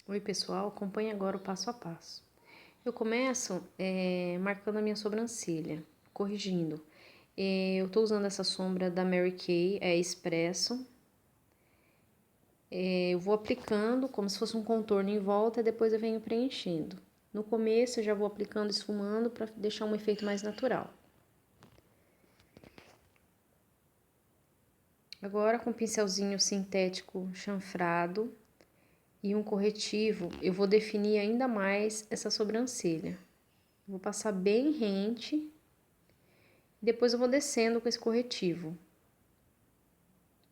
Oi pessoal, acompanhe agora o passo a passo. Eu começo marcando a minha sobrancelha, corrigindo. Eu tô usando essa sombra da Mary Kay, é Expresso. Eu vou aplicando como se fosse um contorno em volta e depois eu venho preenchendo. No começo eu já vou aplicando, esfumando para deixar um efeito mais natural. Agora com o pincelzinho sintético chanfrado e um corretivo, eu vou definir ainda mais essa sobrancelha. Vou passar bem rente. Depois eu vou descendo com esse corretivo.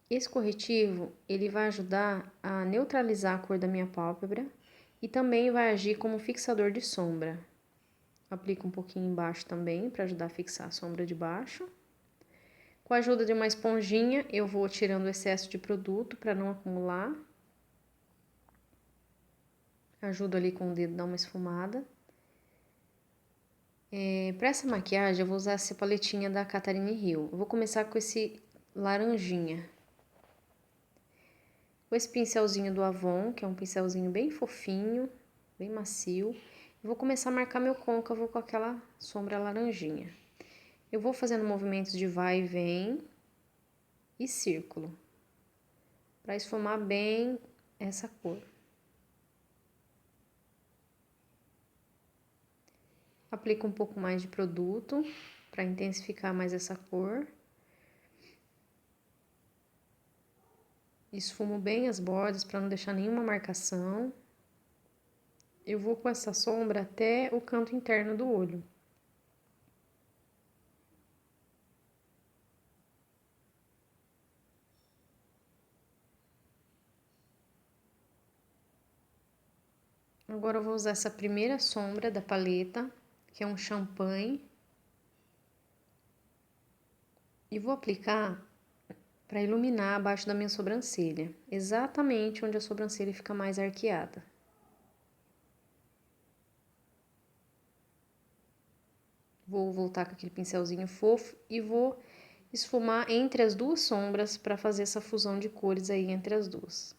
Esse corretivo, ele vai ajudar a neutralizar a cor da minha pálpebra e também vai agir como fixador de sombra. Aplico um pouquinho embaixo também para ajudar a fixar a sombra de baixo. Com a ajuda de uma esponjinha, eu vou tirando o excesso de produto para não acumular. Ajudo ali com o dedo a dar uma esfumada. Para essa maquiagem, eu vou usar essa paletinha da Catherine Hill. Eu vou começar com esse laranjinha. Com esse pincelzinho do Avon, que é um pincelzinho bem fofinho, bem macio, eu vou começar a marcar meu côncavo com aquela sombra laranjinha. Eu vou fazendo movimentos de vai e vem e círculo, para esfumar bem essa cor. Aplico um pouco mais de produto, para intensificar mais essa cor. Esfumo bem as bordas, para não deixar nenhuma marcação. Eu vou com essa sombra até o canto interno do olho. Agora eu vou usar essa primeira sombra da paleta, que é um champanhe. E vou aplicar para iluminar abaixo da minha sobrancelha, exatamente onde a sobrancelha fica mais arqueada. Vou voltar com aquele pincelzinho fofo e vou esfumar entre as duas sombras para fazer essa fusão de cores aí entre as duas.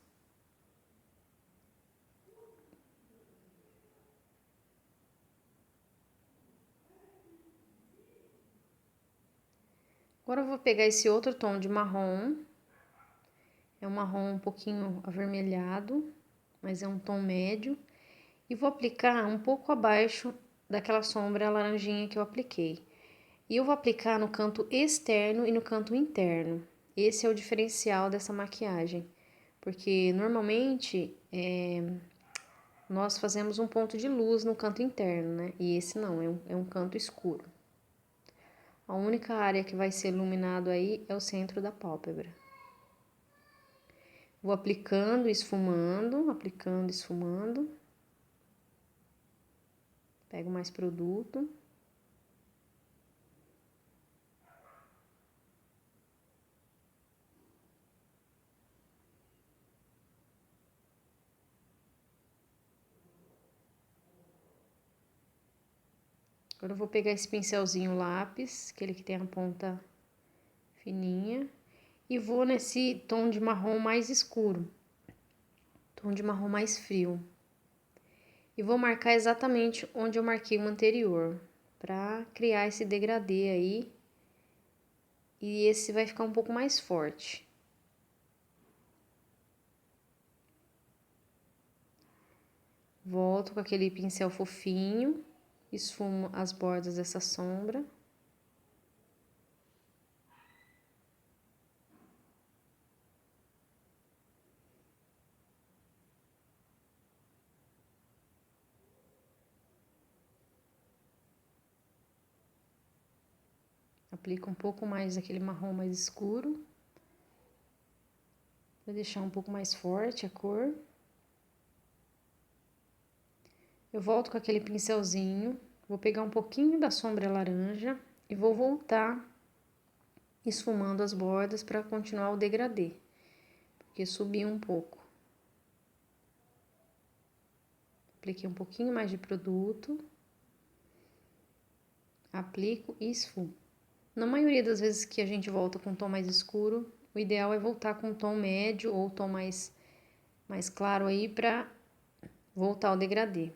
Agora eu vou pegar esse outro tom de marrom. É um marrom um pouquinho avermelhado, mas é um tom médio. E vou aplicar um pouco abaixo daquela sombra laranjinha que eu apliquei. E eu vou aplicar no canto externo e no canto interno. Esse é o diferencial dessa maquiagem, porque normalmente nós fazemos um ponto de luz no canto interno, né? E esse não, é um canto escuro. A única área que vai ser iluminado aí é o centro da pálpebra. Vou aplicando e esfumando, aplicando e esfumando. Pego mais produto. Agora eu vou pegar esse pincelzinho lápis, aquele que tem a ponta fininha, e vou nesse tom de marrom mais escuro, tom de marrom mais frio. E vou marcar exatamente onde eu marquei o anterior, para criar esse degradê aí, e esse vai ficar um pouco mais forte. Volto com aquele pincel fofinho, esfumo as bordas dessa sombra. Aplico um pouco mais daquele marrom mais escuro, para deixar um pouco mais forte a cor. Eu volto com aquele pincelzinho, vou pegar um pouquinho da sombra laranja e vou voltar esfumando as bordas para continuar o degradê, porque subiu um pouco. Apliquei um pouquinho mais de produto, aplico e esfumo. Na maioria das vezes que a gente volta com um tom mais escuro, o ideal é voltar com um tom médio ou tom mais claro aí para voltar ao degradê.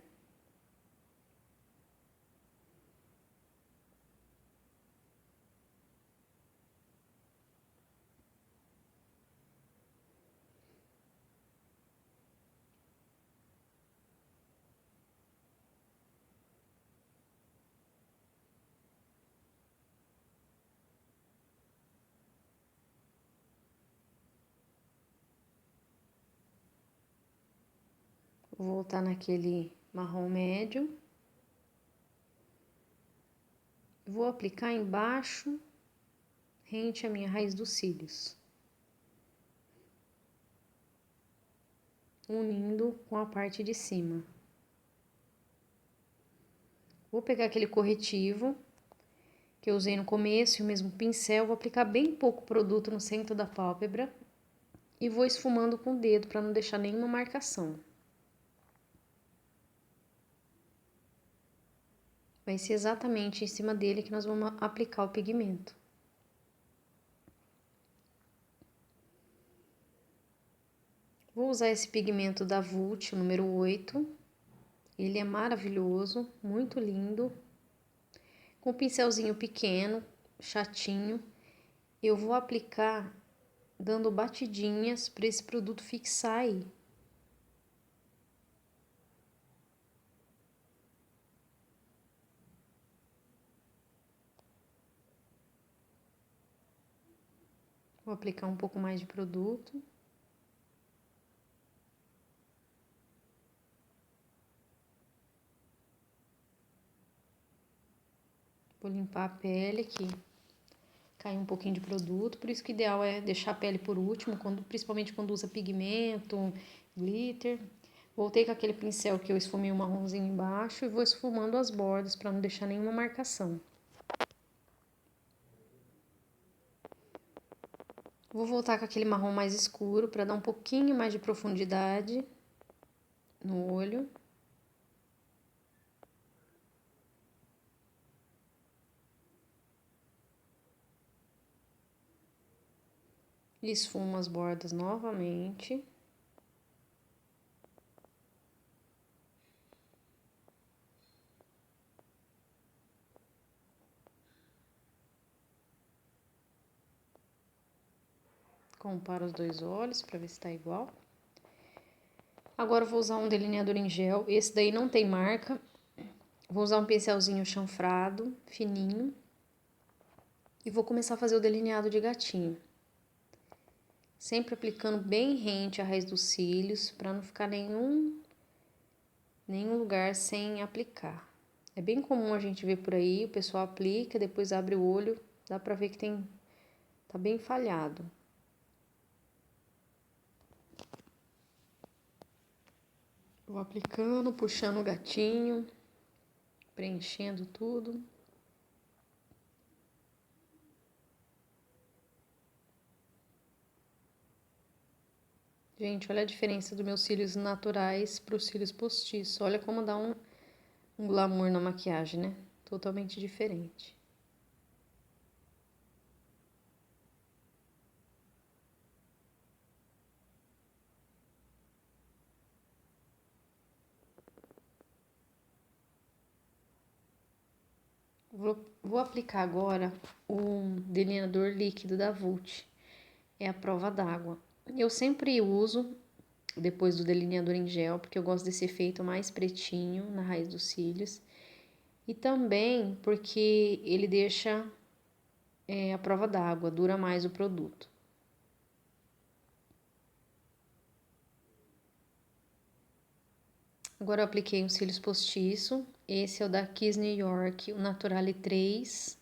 Vou voltar naquele marrom médio. Vou aplicar embaixo, rente à minha raiz dos cílios, unindo com a parte de cima. Vou pegar aquele corretivo que eu usei no começo e o mesmo pincel, vou aplicar bem pouco produto no centro da pálpebra e vou esfumando com o dedo para não deixar nenhuma marcação. Vai ser exatamente em cima dele que nós vamos aplicar o pigmento. Vou usar esse pigmento da Vult, número 8. Ele é maravilhoso, muito lindo. Com um pincelzinho pequeno, chatinho, eu vou aplicar dando batidinhas para esse produto fixar aí. Vou aplicar um pouco mais de produto. Vou limpar a pele aqui. Cai um pouquinho de produto, por isso que o ideal é deixar a pele por último, principalmente quando usa pigmento, glitter. Voltei com aquele pincel que eu esfumei um marronzinho embaixo e vou esfumando as bordas para não deixar nenhuma marcação. Vou voltar com aquele marrom mais escuro para dar um pouquinho mais de profundidade no olho. Esfumo as bordas novamente. Comparo os dois olhos para ver se tá igual. Agora eu vou usar um delineador em gel. Esse daí não tem marca. Vou usar um pincelzinho chanfrado, fininho. E vou começar a fazer o delineado de gatinho. Sempre aplicando bem rente à raiz dos cílios, para não ficar nenhum lugar sem aplicar. É bem comum a gente ver por aí, o pessoal aplica, depois abre o olho, dá pra ver que tá bem falhado. Vou aplicando, puxando o gatinho, preenchendo tudo. Gente, olha a diferença dos meus cílios naturais para os cílios postiços. Olha como dá um glamour na maquiagem, né? Totalmente diferente. Vou aplicar agora o delineador líquido da Vult. É a prova d'água. Eu sempre uso depois do delineador em gel, porque eu gosto desse efeito mais pretinho na raiz dos cílios. E também porque ele deixa a prova d'água, dura mais o produto. Agora eu apliquei um cílios postiço. Esse é o da Kiss New York, o Naturale 3.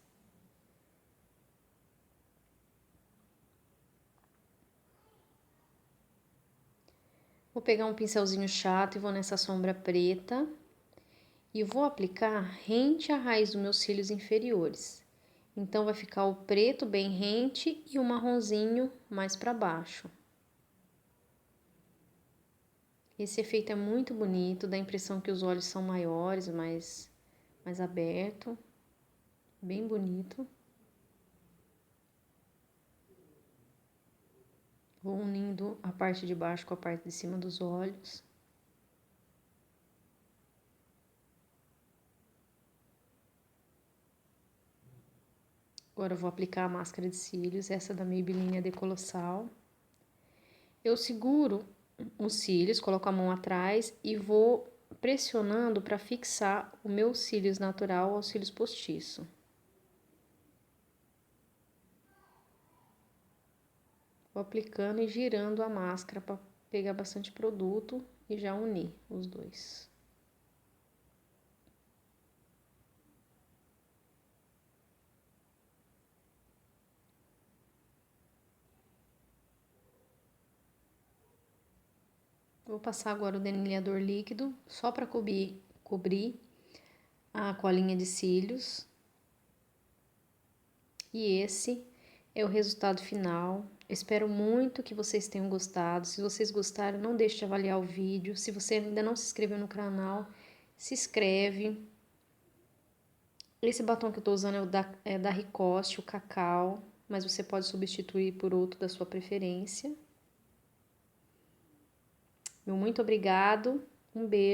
Vou pegar um pincelzinho chato e vou nessa sombra preta. E vou aplicar rente à raiz dos meus cílios inferiores. Então, vai ficar o preto bem rente e o marronzinho mais para baixo. Esse efeito é muito bonito, dá a impressão que os olhos são maiores, mais aberto. Bem bonito. Vou unindo a parte de baixo com a parte de cima dos olhos. Agora eu vou aplicar a máscara de cílios, essa da Maybelline é Decolossal. Eu seguro os cílios, coloco a mão atrás e vou pressionando para fixar o meu cílios natural aos cílios postiço. Vou aplicando e girando a máscara para pegar bastante produto e já unir os dois. Vou passar agora o delineador líquido, só para cobrir a colinha de cílios. E esse é o resultado final. Espero muito que vocês tenham gostado. Se vocês gostaram, não deixe de avaliar o vídeo. Se você ainda não se inscreveu no canal, se inscreve. Esse batom que eu tô usando é da Ricoste, o Cacau, mas você pode substituir por outro da sua preferência. Meu muito obrigado, um beijo.